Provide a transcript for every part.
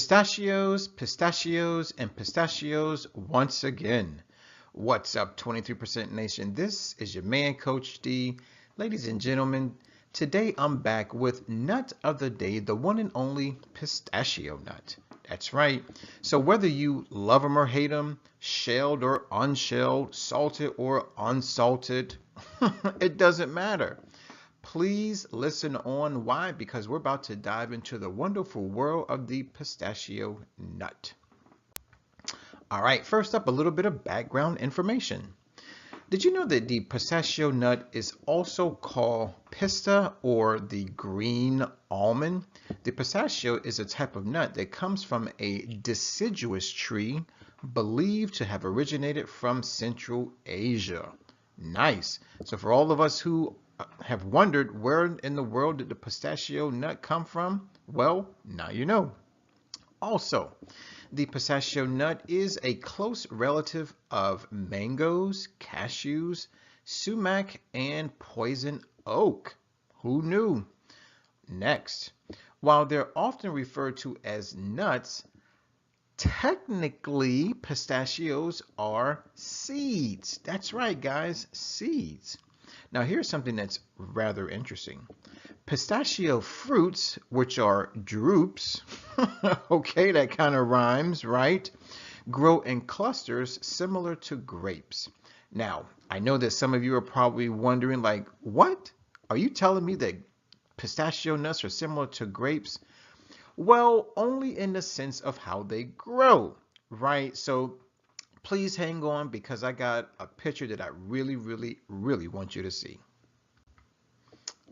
Pistachios, pistachios, and pistachios once again. What's up, 23% Nation? This is your man, Coach D. Ladies and gentlemen, today I'm back with nut of the day, the one and only pistachio nut. That's right. So whether you love them or hate them, shelled or unshelled, salted or unsalted, it doesn't matter. Please listen on. Why? Because we're about to dive into the wonderful world of the pistachio nut. All right, first up, a little bit of background information. Did you know that the pistachio nut is also called pista or the green almond? The pistachio is a type of nut that comes from a deciduous tree believed to have originated from Central Asia. Nice. So for all of us who have wondered where in the world did the pistachio nut come from, well, now you know. Also, the pistachio nut is a close relative of mangoes, cashews, sumac, and poison oak. Who knew? Next, while they're often referred to as nuts, technically pistachios are seeds. That's right, guys, seeds. Now here's something that's rather interesting. Pistachio fruits, which are drupes, okay, that kind of rhymes, right? Grow in clusters similar to grapes. Now, I know that some of you are probably wondering, like, what? Are you telling me that pistachio nuts are similar to grapes? Well, only in the sense of how they grow, right? So please hang on because I got a picture that I really want you to see.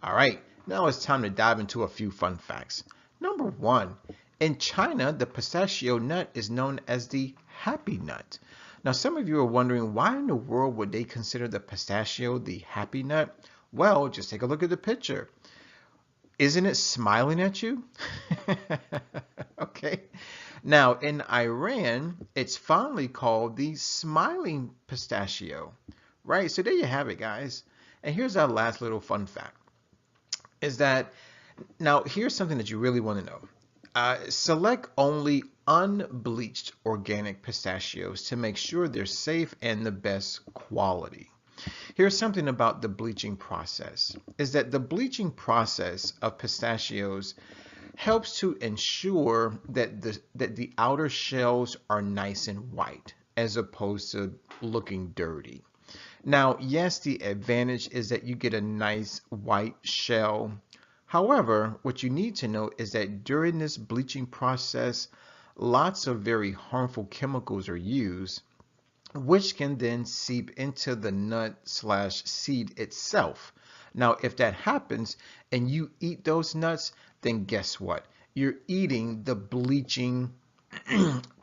All right, now it's time to dive into a few fun facts. Number one, in China, the pistachio nut is known as the happy nut. Now, some of you are wondering why in the world would they consider the pistachio the happy nut? Well, just take a look at the picture. Isn't it smiling at you? Okay. Now, in Iran, it's fondly called the smiling pistachio, right? So there you have it, guys. And here's our last little fun fact, is that, now here's something that you really want to know. Select only unbleached organic pistachios to make sure they're safe and the best quality. Here's something about the bleaching process, is that the bleaching process of pistachios helps to ensure that the outer shells are nice and white as opposed to looking dirty. Now, yes, the advantage is that you get a nice white shell. However, what you need to know is that during this bleaching process, lots of very harmful chemicals are used, which can then seep into the nut/seed itself. Now, if that happens and you eat those nuts, then guess what? You're eating the bleaching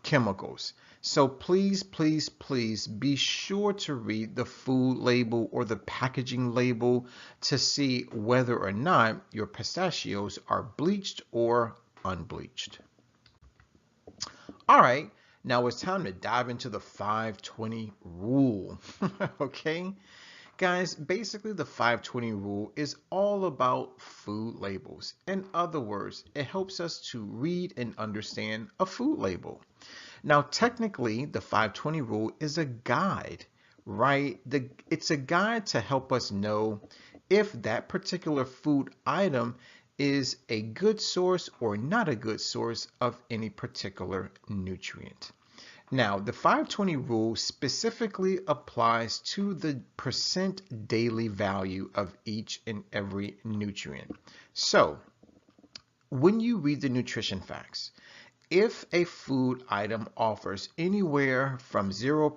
chemicals. So please be sure to read the food label or the packaging label to see whether or not your pistachios are bleached or unbleached. All right, now it's time to dive into the 520 rule. Okay? Guys, basically the 520 rule is all about food labels. In other words, it helps us to read and understand a food label. Now, technically, the 520 rule is a guide, right? It's a guide to help us know if that particular food item is a good source or not a good source of any particular nutrient. Now, the 520 rule specifically applies to the percent daily value of each and every nutrient. So, when you read the nutrition facts, if a food item offers anywhere from 0%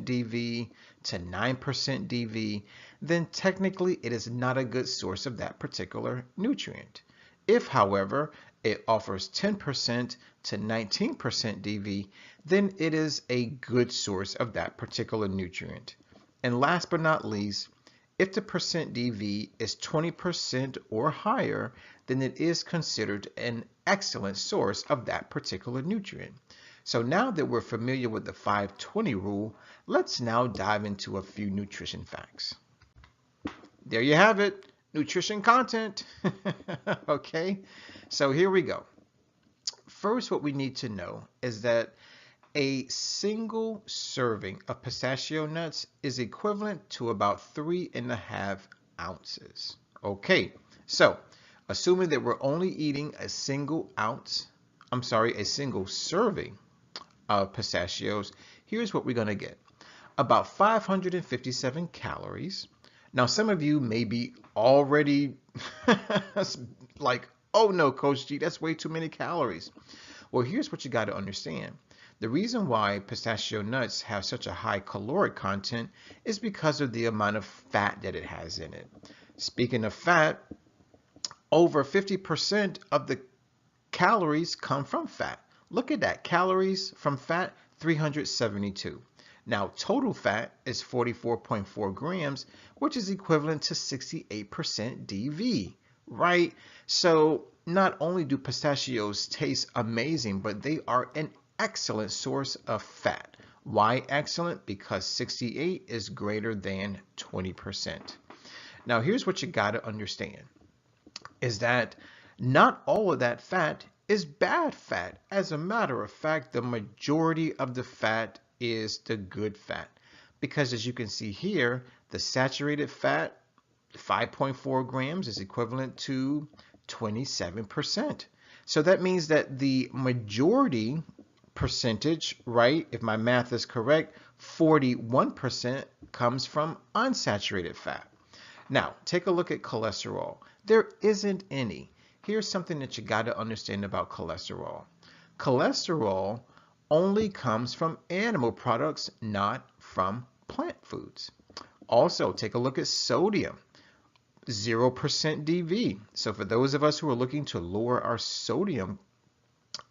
DV to 9% DV, then technically it is not a good source of that particular nutrient. If, however, it offers 10% to 19% DV, then it is a good source of that particular nutrient. And last but not least, if the percent DV is 20% or higher, then it is considered an excellent source of that particular nutrient. So now that we're familiar with the 520 rule, let's now dive into a few nutrition facts. There you have it, nutrition content. Okay, so here we go. first what we need to know is that a single serving of pistachio nuts is equivalent to about 3.5 ounces. Okay, so assuming that we're only eating a single serving of pistachios, here's what we're going to get. About 557 calories. Now, some of you may be already like, oh no, Coach G, that's way too many calories. Well, here's what you got to understand. The reason why pistachio nuts have such a high caloric content is because of the amount of fat that it has in it. Speaking of fat, over 50% of the calories come from fat. Look at that, calories from fat, 372. Now, total fat is 44.4 grams, which is equivalent to 68% DV, right? So not only do pistachios taste amazing, but they are an excellent source of fat. Why excellent? Because 68 is greater than 20%. Now, here's what you got to understand, is that not all of that fat is bad fat. As a matter of fact, the majority of the fat is the good fat. Because as you can see here, the saturated fat, 5.4 grams, is equivalent to 27%. So that means that the majority percentage, right, if my math is correct, 41% comes from unsaturated fat. Now, take a look at cholesterol. There isn't any. Here's something that you got to understand about cholesterol. Cholesterol only comes from animal products, not from plant foods. Also, take a look at sodium. 0% DV. So for those of us who are looking to lower our sodium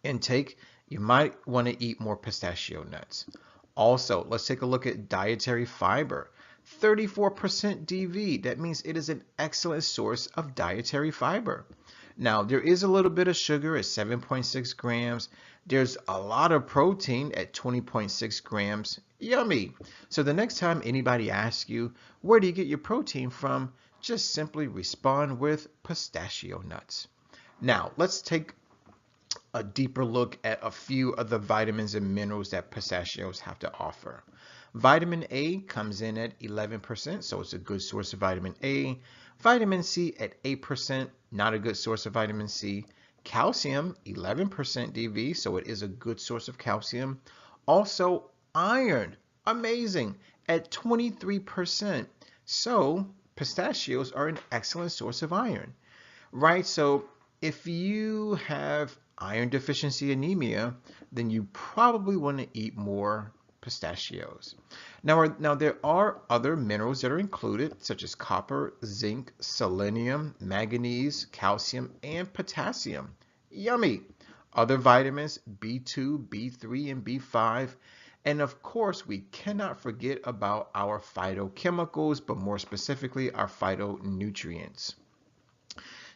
intake, you might want to eat more pistachio nuts. Also, let's take a look at dietary fiber. 34% DV. That means it is an excellent source of dietary fiber. Now, there is a little bit of sugar at 7.6 grams. There's a lot of protein at 20.6 grams. Yummy. So the next time anybody asks you, where do you get your protein from? Just simply respond with pistachio nuts. Now, let's take a deeper look at a few of the vitamins and minerals that pistachios have to offer. Vitamin A comes in at 11%, so it's a good source of vitamin A. Vitamin C at 8%, not a good source of vitamin C. Calcium, 11% DV, so it is a good source of calcium. Also, iron, amazing, at 23%. So, pistachios are an excellent source of iron, right? So, if you have iron deficiency anemia, then you probably want to eat more pistachios. Now there are other minerals that are included, such as copper, zinc, selenium, manganese, calcium, and potassium. Yummy! Other vitamins, B2, B3, and B5. And of course, we cannot forget about our phytochemicals, but more specifically, our phytonutrients.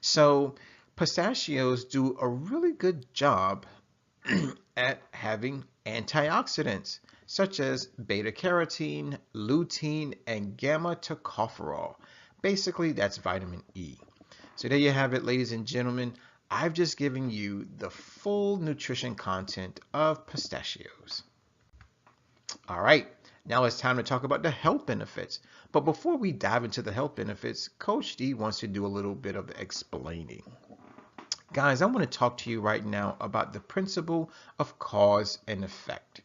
So pistachios do a really good job at having antioxidants, such as beta-carotene, lutein, and gamma-tocopherol. Basically, that's vitamin E. So there you have it, ladies and gentlemen. I've just given you the full nutrition content of pistachios. All right, now it's time to talk about the health benefits. But before we dive into the health benefits, Coach D wants to do a little bit of explaining. Guys, I want to talk to you right now about the principle of cause and effect.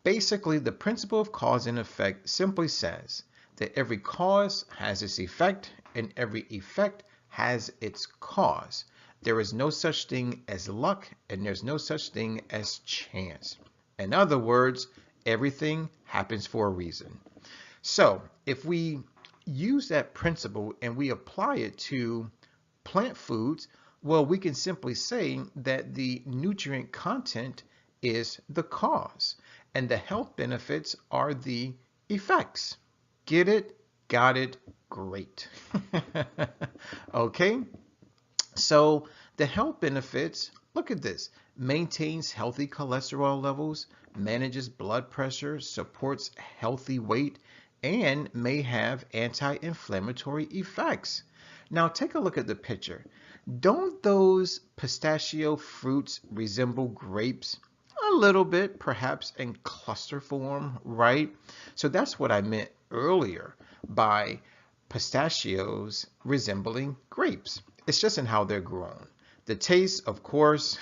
Basically, the principle of cause and effect simply says that every cause has its effect and every effect has its cause. There is no such thing as luck and there's no such thing as chance. In other words, everything happens for a reason. So if we use that principle and we apply it to plant foods, well, we can simply say that the nutrient content is the cause and the health benefits are the effects. Get it? Got it? Great. Okay. So the health benefits, look at this, maintains healthy cholesterol levels, manages blood pressure, supports healthy weight, and may have anti-inflammatory effects. Now take a look at the picture. Don't those pistachio fruits resemble grapes? A little bit, perhaps in cluster form, right? So that's what I meant earlier by pistachios resembling grapes. It's just in how they're grown. The taste, of course,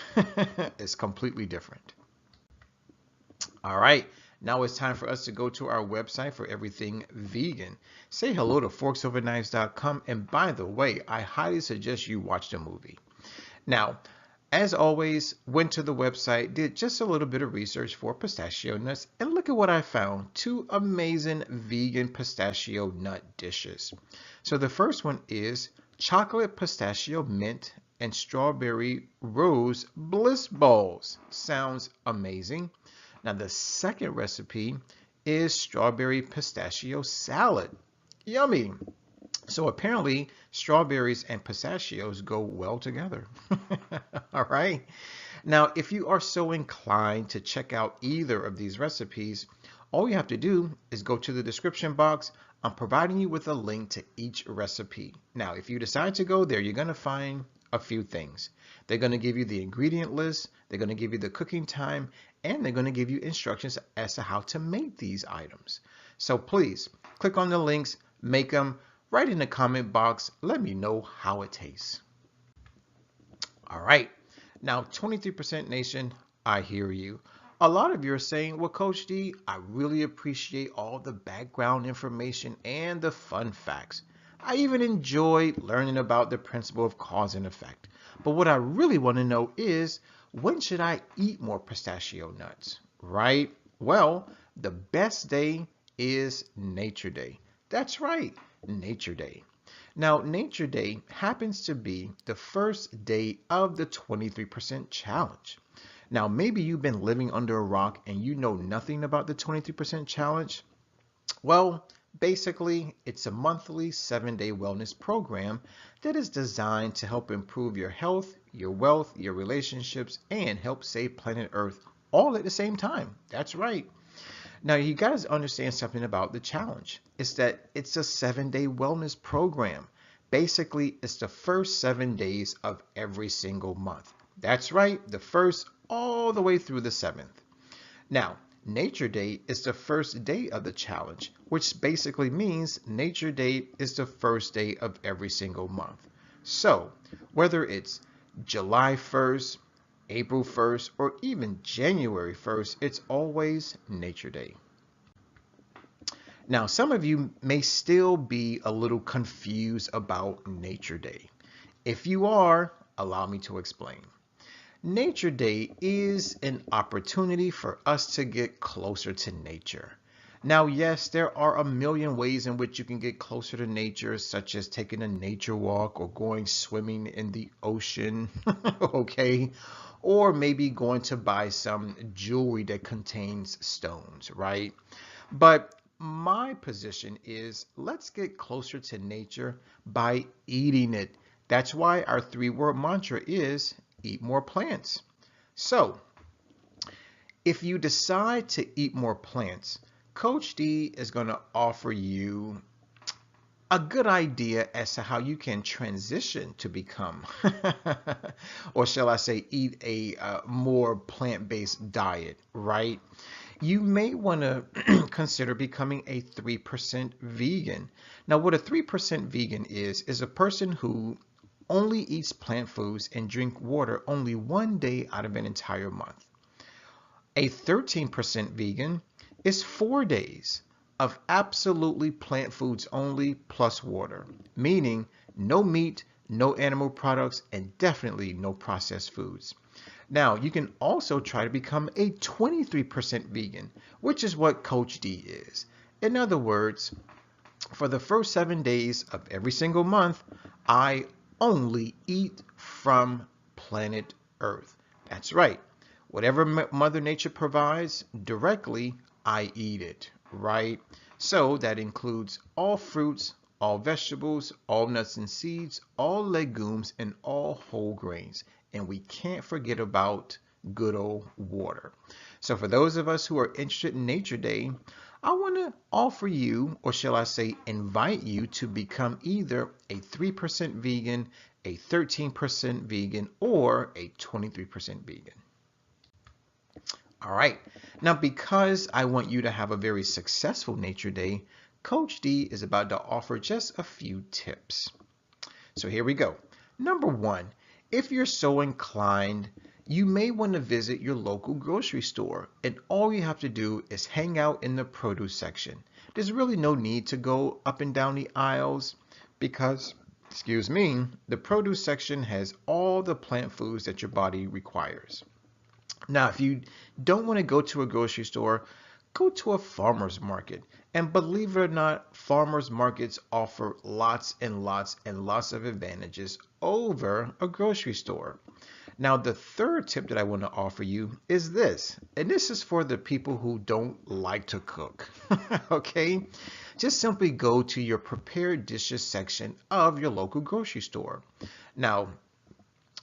is completely different. All right, now it's time for us to go to our website for everything vegan. Say hello to forksoverknives.com, and by the way, I highly suggest you watch the movie. Now, as always, went to the website, did just a little bit of research for pistachio nuts, and look at what I found. Two amazing vegan pistachio nut dishes. So the first one is chocolate pistachio mint and strawberry rose bliss balls. Sounds amazing. Now the second recipe is strawberry pistachio salad. Yummy. So apparently strawberries and pistachios go well together. All right. Now, if you are so inclined to check out either of these recipes, all you have to do is go to the description box. I'm providing you with a link to each recipe. Now, if you decide to go there, you're going to find a few things. They're going to give you the ingredient list, they're going to give you the cooking time, and they're going to give you instructions as to how to make these items. So please click on the links, make them, write in the comment box, let me know how it tastes. All right, now 23% Nation, I hear you. A lot of you are saying, well, Coach D, I really appreciate all the background information and the fun facts. I even enjoy learning about the principle of cause and effect. But what I really want to know is, when should I eat more pistachio nuts, right? Well, the best day is Nature Day. That's right, Nature Day. Now, Nature Day happens to be the first day of the 23% challenge. Now, maybe you've been living under a rock and you know nothing about the 23% challenge. Well, basically, it's a monthly 7-day wellness program that is designed to help improve your health, your wealth, your relationships, and help save planet Earth all at the same time. That's right. Now, you guys understand something about the challenge. It's that it's a 7-day wellness program. Basically, it's the first 7 days of every single month. That's right, the first all the way through the 7th. Now, Nature Day is the first day of the challenge, which basically means Nature Day is the first day of every single month. So, whether it's July 1st, April 1st, or even January 1st, it's always Nature Day. Now, some of you may still be a little confused about Nature Day. If you are, allow me to explain. Nature Day is an opportunity for us to get closer to nature. Now, yes, there are a million ways in which you can get closer to nature, such as taking a nature walk or going swimming in the ocean, okay? Or maybe going to buy some jewelry that contains stones, right? But my position is, let's get closer to nature by eating it. That's why our 3-word mantra is eat more plants. So, if you decide to eat more plants, Coach D is going to offer you a good idea as to how you can transition to become, or shall I say, eat a more plant-based diet, right? You may want to consider becoming a 3% vegan. Now, what a 3% vegan is a person who only eats plant foods and drink water only 1 day out of an entire month. A 13% vegan is 4 days of absolutely plant foods only plus water, meaning no meat, no animal products, and definitely no processed foods. Now, you can also try to become a 23% vegan, which is what Coach D is. In other words, for the first 7 days of every single month, I only eat from planet Earth. That's right. Whatever Mother Nature provides directly, I eat it, right? So that includes all fruits, all vegetables, all nuts and seeds, all legumes, and all whole grains. And we can't forget about good old water. So for those of us who are interested in Nature Day, I want to offer you, or shall I say invite you, to become either a 3% vegan, a 13% vegan, or a 23% vegan. All right, now because I want you to have a very successful Nature Day, Coach D is about to offer just a few tips. So here we go. Number one, if you're so inclined, you may want to visit your local grocery store, and all you have to do is hang out in the produce section. There's really no need to go up and down the aisles because, excuse me, the produce section has all the plant foods that your body requires. Now, if you don't want to go to a grocery store, go to a farmer's market. And believe it or not, farmers markets offer lots and lots and lots of advantages over a grocery store. Now, the third tip that I want to offer you is this, and this is for the people who don't like to cook, okay? Just simply go to your prepared dishes section of your local grocery store. Now,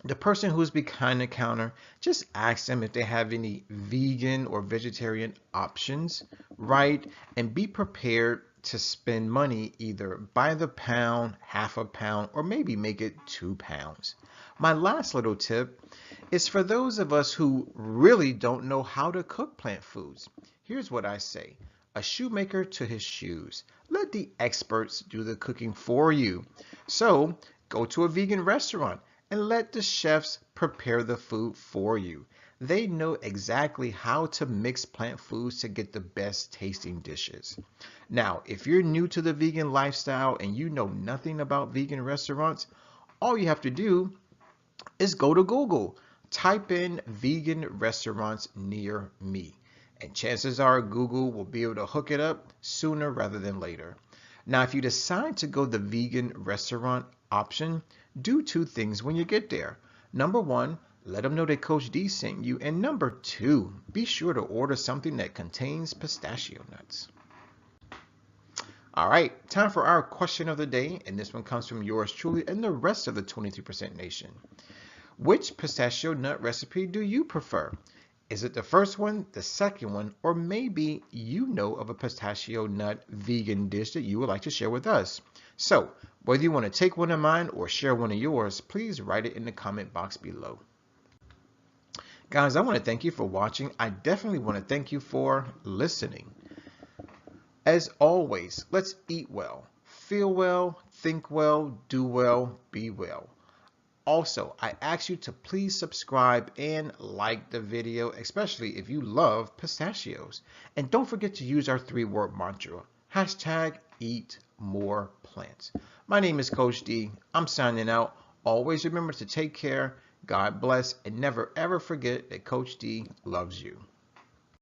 the person who's behind the counter, just ask them if they have any vegan or vegetarian options, right? And be prepared to spend money either by the pound, half a pound, or maybe make it 2 pounds. My last little tip is for those of us who really don't know how to cook plant foods. Here's what I say. A shoemaker to his shoes. Let the experts do the cooking for you. So go to a vegan restaurant and let the chefs prepare the food for you. They know exactly how to mix plant foods to get the best tasting dishes. Now, if you're new to the vegan lifestyle and you know nothing about vegan restaurants, all you have to do is go to Google, type in vegan restaurants near me, and chances are Google will be able to hook it up sooner rather than later. Now, if you decide to go the vegan restaurant option, do 2 things when you get there. Number 1, let them know that Coach D sent you. And number 2, be sure to order something that contains pistachio nuts. All right, time for our question of the day. And this one comes from yours truly and the rest of the 23% Nation. Which pistachio nut recipe do you prefer? Is it the first one, the second one, or maybe you know of a pistachio nut vegan dish that you would like to share with us? So, whether you want to take one of mine or share one of yours, please write it in the comment box below. Guys, I want to thank you for watching. I definitely want to thank you for listening. As always, let's eat well, feel well, think well, do well, be well. Also, I ask you to please subscribe and like the video, especially if you love pistachios. And don't forget to use our 3-word mantra, #EatMorePlants. My name is Coach D. I'm signing out. Always remember to take care, God bless, and never ever forget that Coach D loves you.